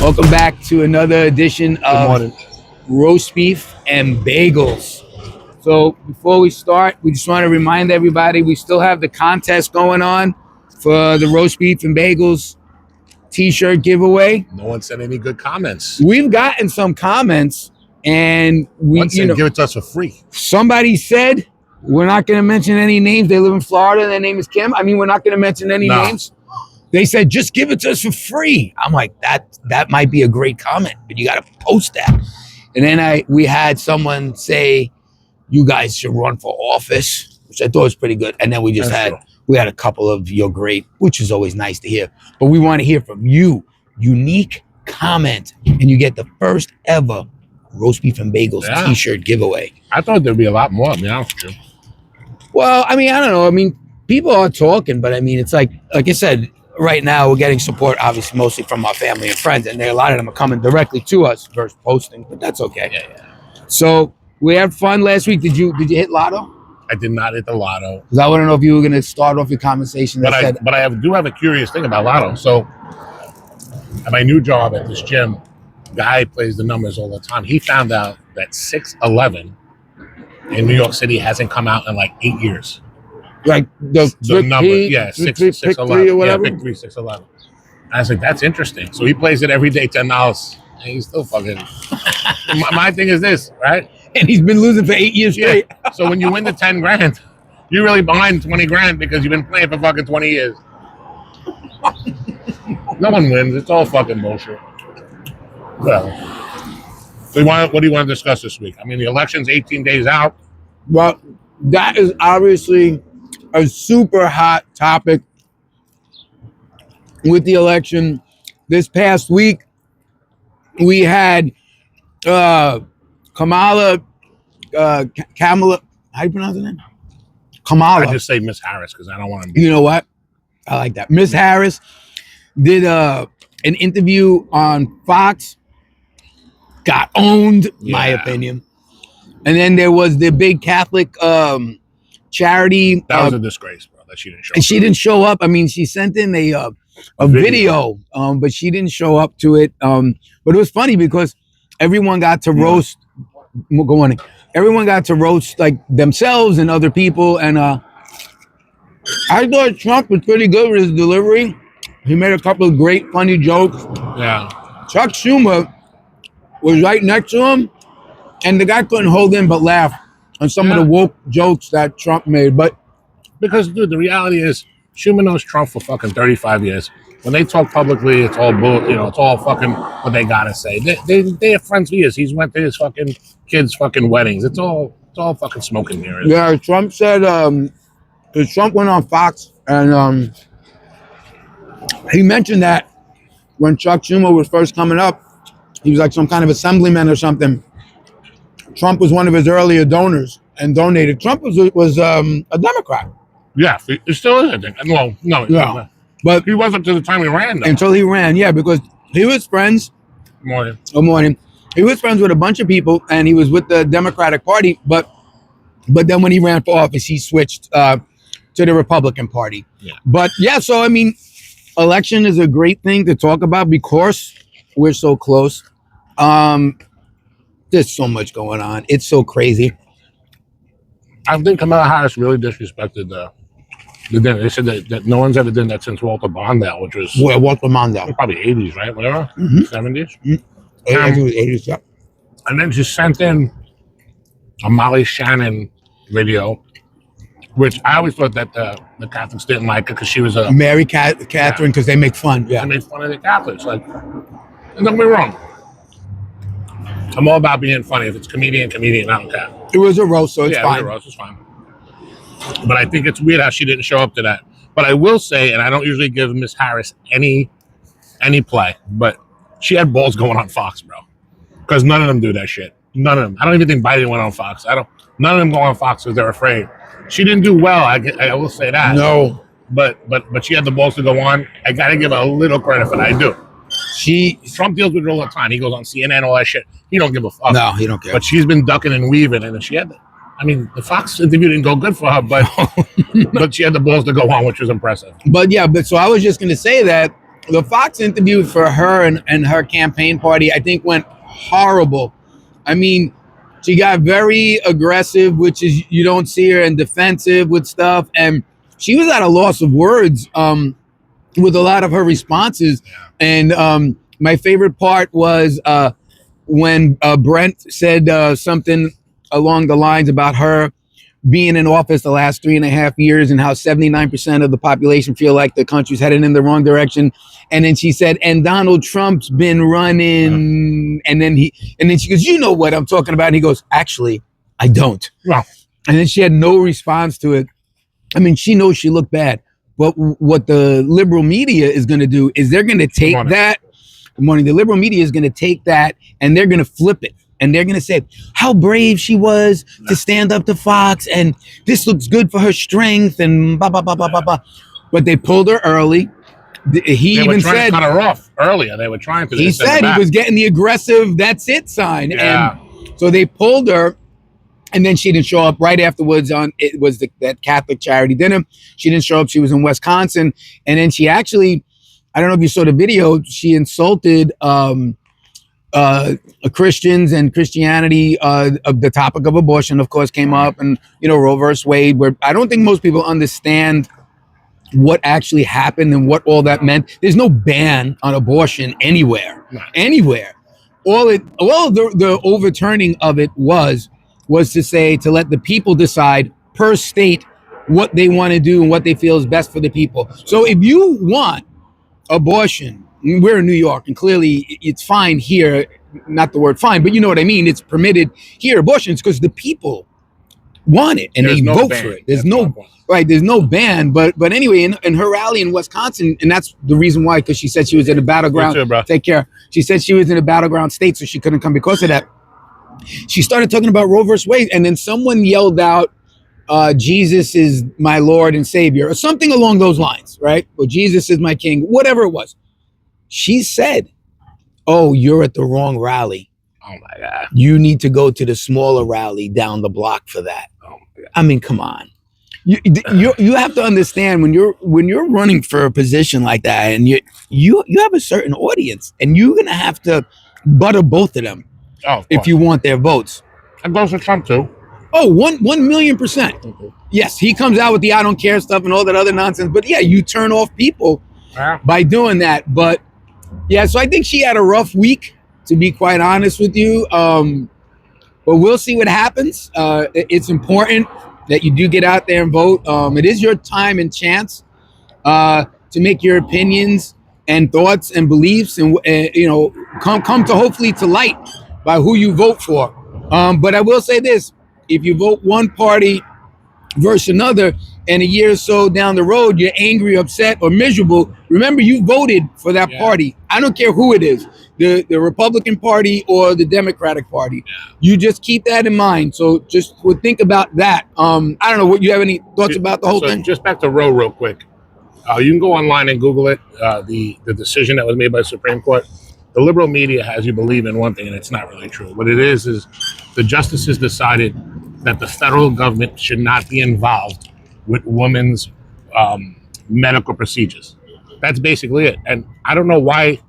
Welcome back to another edition of Roast Beef and Bagels. So before we start, we just want to remind everybody we still have the contest going on for the Roast Beef and Bagels t-shirt giveaway. No one sent any good comments. We've gotten some comments, and One said, give it to us for free. Somebody said, we're not going to mention any names. They live in Florida, and their name is Kim. I mean, we're not going to mention any names. They said, just give it to us for free. I'm like, that might be a great comment, but you got to post that. And then we had someone say, you guys should run for office, which I thought was pretty good. And then we had a couple of your great, which is always nice to hear. But we want to hear from you. Unique comment, and you get the first ever Roast Beef and Bagels t-shirt giveaway. I thought there'd be a lot more, to be honest with you. Well, I mean, I don't know. I mean, people are talking, but I mean, it's like I said, right now we're getting support, obviously, mostly from our family and friends, and a lot of them are coming directly to us versus posting, but that's okay. Yeah. So we had fun last week. Did you hit lotto? I did not hit the lotto. Because I want to know if you were going to start off your conversation. But I do have a curious thing about lotto. So at my new job at this gym, guy plays the numbers all the time. He found out that 611 in New York City hasn't come out in like 8 years. Like the number, yeah, 611 or whatever. Yeah, pick 3, 611. I was like, that's interesting. So he plays it every day, $10. And he's still fucking. my thing is this, right? And he's been losing for 8 years straight. So when you win the 10 grand, you're really behind 20 grand because you've been playing for fucking 20 years. No one wins. It's all fucking bullshit. Well, so what do you want to discuss this week? I mean, the election's 18 days out. Well, that is obviously a super hot topic with the election. This past week, we had Kamala, how do you pronounce her name? Kamala. I just say Miss Harris because I don't want to. You know what? I like that. Miss Harris did an interview on Fox. Got owned, my opinion. And then there was the big Catholic charity. That was a disgrace, bro. That she didn't show up. And she didn't show up. I mean, she sent in a video, but she didn't show up to it. But it was funny because everyone got to roast. Good morning. Everyone got to roast like themselves and other people. And I thought Trump was pretty good with his delivery. He made a couple of great, funny jokes. Yeah. Chuck Schumer was right next to him, and the guy couldn't hold in but laugh on some of the woke jokes that Trump made. But because, dude, the reality is Schumer knows Trump for fucking 35 years. When they talk publicly, it's all bull. It's all fucking what they gotta say. They have friends for years. He's went to his fucking kids' fucking weddings. It's all fucking smoking here. Yeah, Trump said because Trump went on Fox and he mentioned that when Chuck Schumer was first coming up, he was like some kind of assemblyman or something. Trump was one of his earlier donors and donated. Trump was a Democrat. Yeah, he still is, I think. Well, no. Yeah. But he wasn't to the time he ran, though. Until he ran, yeah, because he was friends. Morning. Good morning. He was friends with a bunch of people, and he was with the Democratic Party. But then when he ran for office, he switched to the Republican Party. Yeah. But yeah, so I mean, election is a great thing to talk about because we're so close. There's so much going on. It's so crazy. I think Kamala Harris really disrespected the dinner. They said that no one's ever done that since Walter Mondale, which was Walter Mondale, probably 80s, right? Whatever, 70s. I think it was 80s. Yeah. And then she sent in a Molly Shannon video, which I always thought that the Catholics didn't like because she was a Mary Catherine because they make fun. Yeah, they make fun of the Catholics. Like, don't get me wrong. I'm all about being funny. If it's comedian, I don't care. It was a roast, so it's fine. It was a roast, it's fine. But I think it's weird how she didn't show up to that. But I will say, and I don't usually give Miss Harris any play, but she had balls going on Fox, bro. Because none of them do that shit. None of them. I don't even think Biden went on Fox. None of them go on Fox because they're afraid. She didn't do well. I will say that. No. But she had the balls to go on. I got to give her a little credit for that. I do. Trump deals with it all the time. He goes on CNN, all that shit. He don't give a fuck. No, he don't care. But she's been ducking and weaving, and she had I mean, the Fox interview didn't go good for her, but but she had the balls to go on, which was impressive. But yeah, so I was just going to say that the Fox interview for her and her campaign party, I think, went horrible. I mean, she got very aggressive, which is you don't see her, and defensive with stuff, and she was at a loss of words with a lot of her responses. And my favorite part was when Brent said something along the lines about her being in office the last 3.5 years and how 79% of the population feel like the country's headed in the wrong direction. And then she said, and Donald Trump's been running. And then she goes, you know what I'm talking about? And he goes, actually, I don't. Well, And then she had no response to it. I mean, she knows she looked bad. But what the liberal media is going to do is they're going to take that. Good morning. The liberal media is going to take that and they're going to flip it. And they're going to say how brave she was to stand up to Fox. And this looks good for her strength and blah, blah, blah, blah, blah, blah. But they pulled her early. He even said, to cut her off earlier. They were trying to. He said he was getting the aggressive "that's it" sign. Yeah. And so they pulled her. And then she didn't show up right afterwards on it was that Catholic charity dinner. She didn't show up. She was in Wisconsin. And then she actually, I don't know if you saw the video, she insulted Christians and Christianity. The topic of abortion, of course, came up, and Roe versus Wade, where I don't think most people understand what actually happened and what all that meant. There's no ban on abortion anywhere. All the overturning of it was to say, to let the people decide per state what they want to do and what they feel is best for the people. So if you want abortion, we're in New York, and clearly it's fine here, not the word fine, but you know what I mean, it's permitted here, abortions, because the people want it and they vote for it. There's no ban, but anyway, in her rally in Wisconsin, and that's the reason why, because she said she was in a battleground. Take care. She said she was in a battleground state, so she couldn't come because of that. She started talking about Roe versus Wade, and then someone yelled out, Jesus is my Lord and Savior, or something along those lines, right? Or Jesus is my King, whatever it was. She said, oh, you're at the wrong rally. Oh my God. You need to go to the smaller rally down the block for that. Oh my God. I mean, come on. You have to understand when you're running for a position like that, and you have a certain audience, and you're gonna have to butter both of them. If you want their votes. That goes for Trump too. Oh, 1,000,000%. Yes, he comes out with the I don't care stuff and all that other nonsense. But yeah, you turn off people by doing that. But yeah, so I think she had a rough week, to be quite honest with you. But we'll see what happens. It's important that you do get out there and vote. It is your time and chance to make your opinions and thoughts and beliefs and come to hopefully to light by who you vote for. But I will say this, if you vote one party versus another, and a year or so down the road, you're angry, upset, or miserable, remember you voted for that party. I don't care who it is, the Republican Party or the Democratic Party. You just keep that in mind. So just think about that. I don't know, what you have any thoughts about the whole thing? Just back to Roe real quick. You can go online and Google it, the decision that was made by the Supreme Court. The liberal media has you believe in one thing, and it's not really true. What it is the justices decided that the federal government should not be involved with women's medical procedures. That's basically it. And I don't know why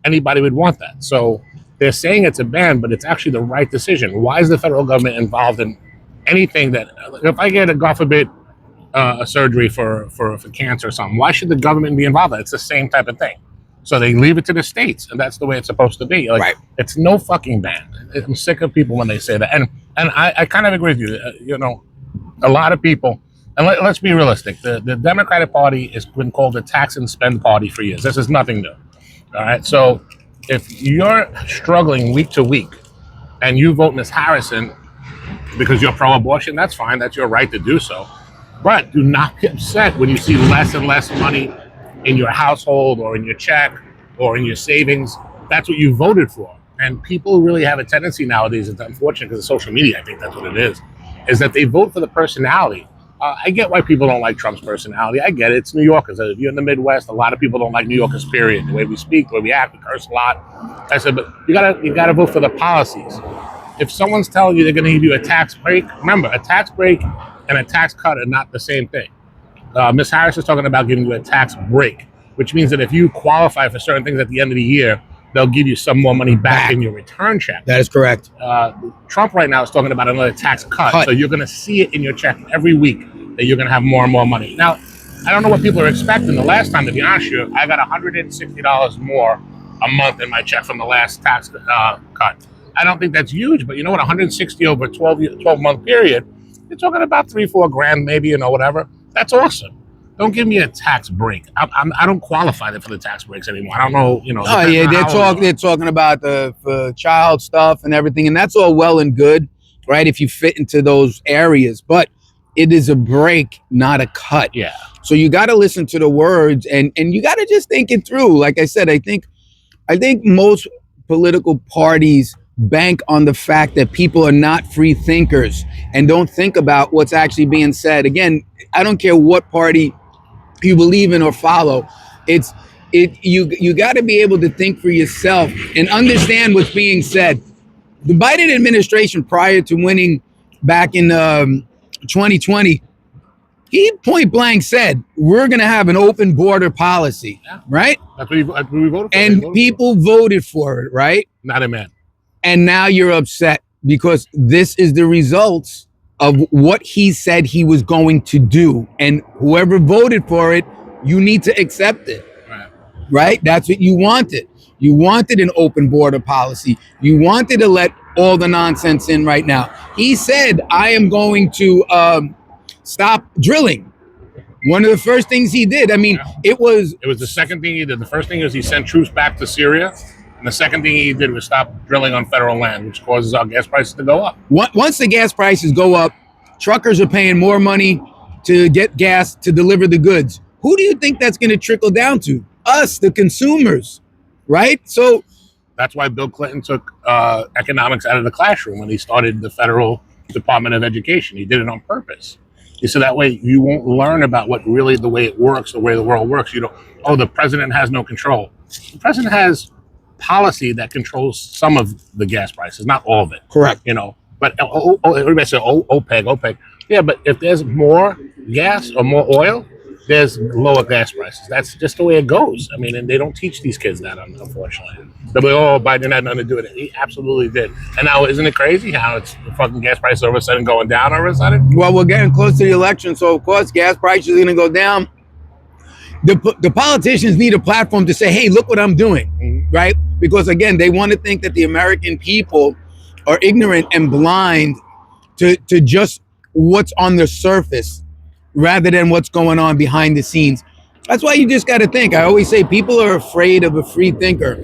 anybody would want that. So they're saying it's a ban, but it's actually the right decision. Why is the federal government involved in anything that, if I get God forbid, a surgery for cancer or something, why should the government be involved in it? It's the same type of thing. So they leave it to the states, and that's the way it's supposed to be. It's no fucking ban. I'm sick of people when they say that. And I kind of agree with you. A lot of people, and let's be realistic, the Democratic Party has been called the tax and spend party for years. This is nothing new. All right. So if you're struggling week to week and you vote Ms. Harrison because you're pro-abortion, that's fine. That's your right to do so. But do not get upset when you see less and less money in your household or in your check or in your savings. That's what you voted for. And people really have a tendency nowadays, it's unfortunate because of social media, I think that's what it is that they vote for the personality. I get why people don't like Trump's personality. I get it. It's New Yorkers. If you're in the Midwest, a lot of people don't like New Yorkers, period. The way we speak, the way we act, we curse a lot. I said, but you gotta vote for the policies. If someone's telling you they're gonna give you a tax break, remember, a tax break and a tax cut are not the same thing. Ms. Harris is talking about giving you a tax break, which means that if you qualify for certain things at the end of the year, they'll give you some more money back in your return check. That is correct. Trump right now is talking about another tax cut. So you're going to see it in your check every week that you're going to have more and more money. Now, I don't know what people are expecting. The last time, to be honest with you, I got $160 more a month in my check from the last tax cut. I don't think that's huge, but you know what? 160 over a 12-month period, you're talking about $3-4 grand, maybe, whatever. That's awesome. Don't give me a tax break. I don't qualify for the tax breaks anymore. I don't know, Oh yeah, they're talking about the child stuff and everything, and that's all well and good, right? If you fit into those areas, but it is a break, not a cut. Yeah. So you got to listen to the words, and you got to just think it through. Like I said, I think most political parties bank on the fact that people are not free thinkers and don't think about what's actually being said. Again, I don't care what party you believe in or follow. You got to be able to think for yourself and understand what's being said. The Biden administration, prior to winning back in 2020, he point blank said, we're going to have an open border policy, right? That's what we voted for. And people voted for it, right? Not a man. And now you're upset because this is the results of what he said he was going to do. And whoever voted for it, you need to accept it, right? That's what you wanted. You wanted an open border policy. You wanted to let all the nonsense in right now. He said, I am going to stop drilling. One of the first things he did. I mean, it was the second thing he did. The first thing is he sent troops back to Syria. And the second thing he did was stop drilling on federal land, which causes our gas prices to go up. Once the gas prices go up, truckers are paying more money to get gas to deliver the goods. Who do you think that's going to trickle down to? Us, the consumers, right? So that's why Bill Clinton took economics out of the classroom when he started the Federal Department of Education. He did it on purpose. So that way you won't learn about what really the way it works, the way the world works. You know, the president has no control. The president has policy that controls some of the gas prices, not all of it. Correct. But everybody said OPEC. Yeah, but if there's more gas or more oil, there's lower gas prices. That's just the way it goes. I mean, and they don't teach these kids that, unfortunately. They'll be, Biden had nothing to do with it. He absolutely did. And now, isn't it crazy how it's the fucking gas prices all of a sudden going down all of a sudden? Well, we're getting close to the election, so of course gas prices are going to go down. The politicians need a platform to say, hey, look what I'm doing, right? Because again, they want to think that the American people are ignorant and blind to just what's on the surface rather than what's going on behind the scenes. That's why you just got to think. I always say people are afraid of a free thinker.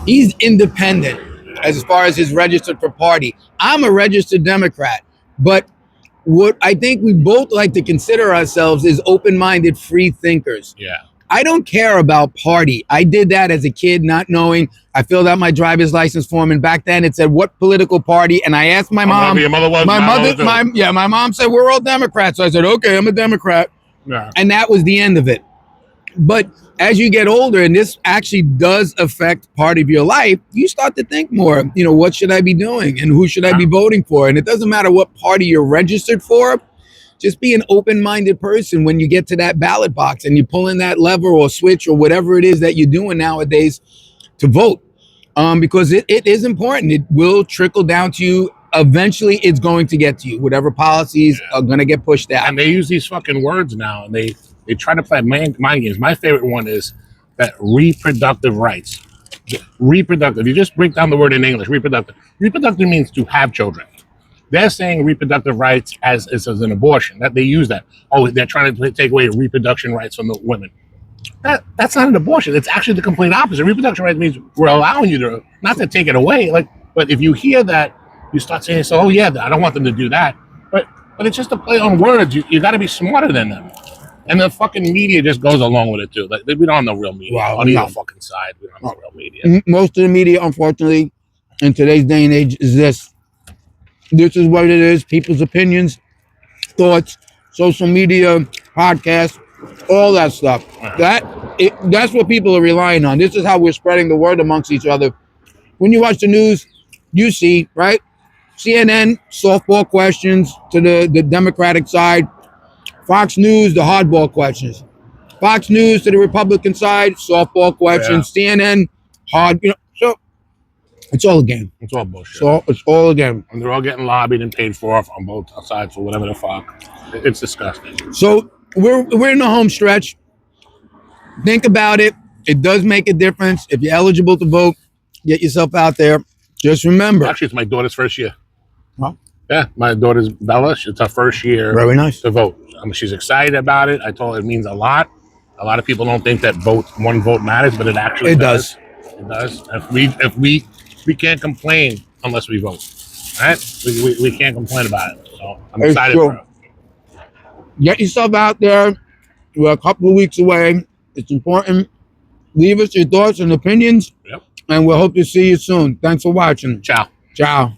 He's independent as far as his registered for party. I'm a registered Democrat, but what I think we both like to consider ourselves is open-minded free thinkers. Yeah. I don't care about party. I did that as a kid, not knowing. I filled out my driver's license form, and back then it said what political party. And I asked my mom. Your mother was. My mom said we're all Democrats. So I said, okay, I'm a Democrat. Yeah. And that was the end of it. But as you get older, and this actually does affect part of your life, you start to think more. What should I be doing, and who should I be voting for? And it doesn't matter what party you're registered for. Just be an open-minded person when you get to that ballot box and you pull in that lever or switch or whatever it is that you're doing nowadays to vote. Because it is important. It will trickle down to you. Eventually, it's going to get to you. Whatever policies are going to get pushed out. And they use these fucking words now, and they try to play mind games. My favorite one is that reproductive rights. Reproductive. You just break down the word in English, reproductive. Reproductive means to have children. They're saying reproductive rights as an abortion. That they use that. Oh, they're trying to take away reproduction rights from the women. That's not an abortion. It's actually the complete opposite. Reproduction rights means we're allowing you to, not to take it away. But if you hear that, you start saying, so, oh yeah, I don't want them to do that. But it's just a play on words. You got to be smarter than them. And the fucking media just goes along with it too. Like, we don't have no real media on either fucking side. We don't have no real media. Most of the media, unfortunately, in today's day and age, is this. This is what it is. People's opinions, thoughts, social media, podcasts, all that stuff. That's what people are relying on. This is how we're spreading the word amongst each other. When you watch the news, you see, right? CNN, softball questions to the Democratic side. Fox News, the hardball questions. Fox News to the Republican side, softball questions. CNN, hard. So it's all a game. It's all bullshit. So it's all a game. And they're all getting lobbied and paid for on both sides for whatever the fuck. It's disgusting. So we're in the home stretch. Think about it. It does make a difference. If you're eligible to vote, get yourself out there. Just remember. Actually, it's my daughter's first year. Huh? Yeah, my daughter's Bella. It's her first year. Very nice. To vote. She's excited about it. I told her it means a lot. A lot of people don't think that one vote matters, but it actually does. It does. If we can't complain unless we vote. Right? We can't complain about it. So I'm excited for her. Get yourself out there. We're a couple of weeks away. It's important. Leave us your thoughts and opinions. Yep. And we'll hope to see you soon. Thanks for watching. Ciao. Ciao.